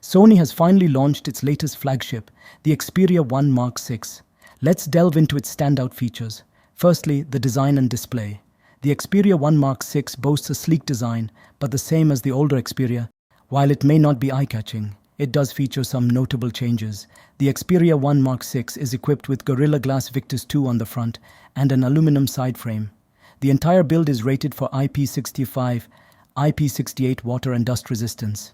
Sony has finally launched its latest flagship, the Xperia 1 Mark VI. Let's delve into its standout features. Firstly, the design and display. The Xperia 1 Mark VI boasts a sleek design, but the same as the older Xperia. While it may not be eye-catching, it does feature some notable changes. The Xperia 1 Mark VI is equipped with Gorilla Glass Victus 2 on the front and an aluminum side frame. The entire build is rated for IP65, IP68 water and dust resistance.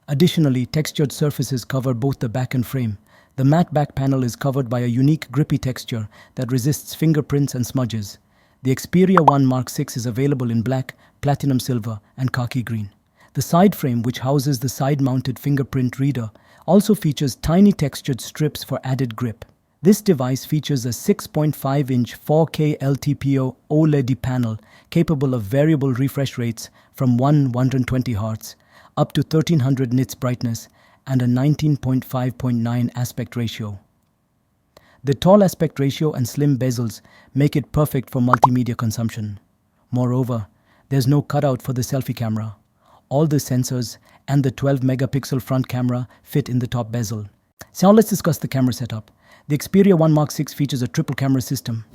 Additionally, textured surfaces cover both the back and frame. The matte back panel is covered by a unique grippy texture that resists fingerprints and smudges. The Xperia 1 Mark VI is available in black, platinum silver, and khaki green. The side frame, which houses the side-mounted fingerprint reader, also features tiny textured strips for added grip. This device features a 6.5-inch 4K LTPO OLED panel capable of variable refresh rates from 120 Hz up to 1300 nits brightness and a 19.5:9 aspect ratio. The tall aspect ratio and slim bezels make it perfect for multimedia consumption. Moreover, there's no cutout for the selfie camera. All the sensors and the 12-megapixel front camera fit in the top bezel. So now let's discuss the camera setup. The Xperia 1 Mark VI features a triple camera system.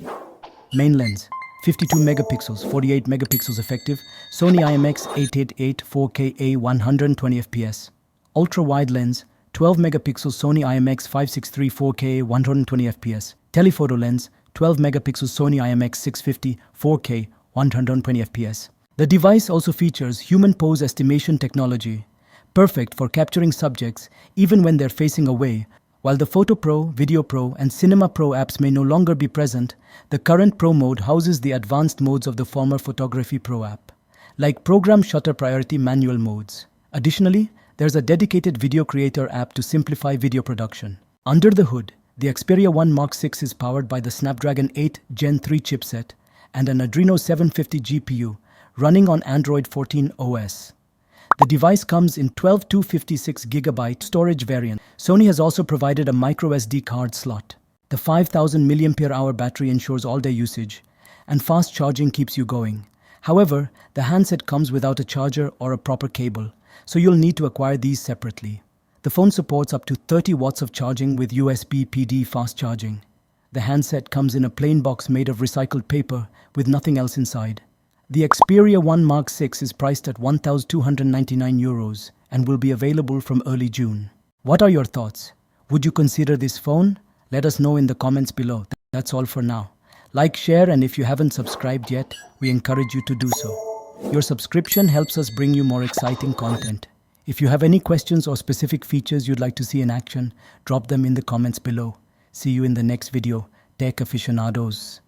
Main lens, 52 megapixels, 48 megapixels effective, Sony IMX888 4K 120 fps. Ultra-wide lens, 12 megapixels Sony IMX563 4K 120 fps. Telephoto lens, 12 megapixels Sony IMX650 4K 120 fps. The device also features human pose estimation technology, perfect for capturing subjects even when they're facing away. While the Photo Pro, Video Pro, and Cinema Pro apps may no longer be present, the current Pro mode houses the advanced modes of the former Photography Pro app, like Program Shutter Priority manual modes. Additionally, there's a dedicated Video Creator app to simplify video production. Under the hood, the Xperia 1 Mark VI is powered by the Snapdragon 8 Gen 3 chipset and an Adreno 750 GPU running on Android 14 OS. The device comes in 12 256GB storage variant. Sony has also provided a microSD card slot. The 5000 mAh battery ensures all-day usage, and fast charging keeps you going. However, the handset comes without a charger or a proper cable, so you'll need to acquire these separately. The phone supports up to 30 watts of charging with USB PD fast charging. The handset comes in a plain box made of recycled paper with nothing else inside. The Xperia 1 Mark VI is priced at €1,299 and will be available from early June. What are your thoughts? Would you consider this phone? Let us know in the comments below. That's all for now. Like, share, and if you haven't subscribed yet, we encourage you to do so. Your subscription helps us bring you more exciting content. If you have any questions or specific features you'd like to see in action, drop them in the comments below. See you in the next video, Tech Aficionados.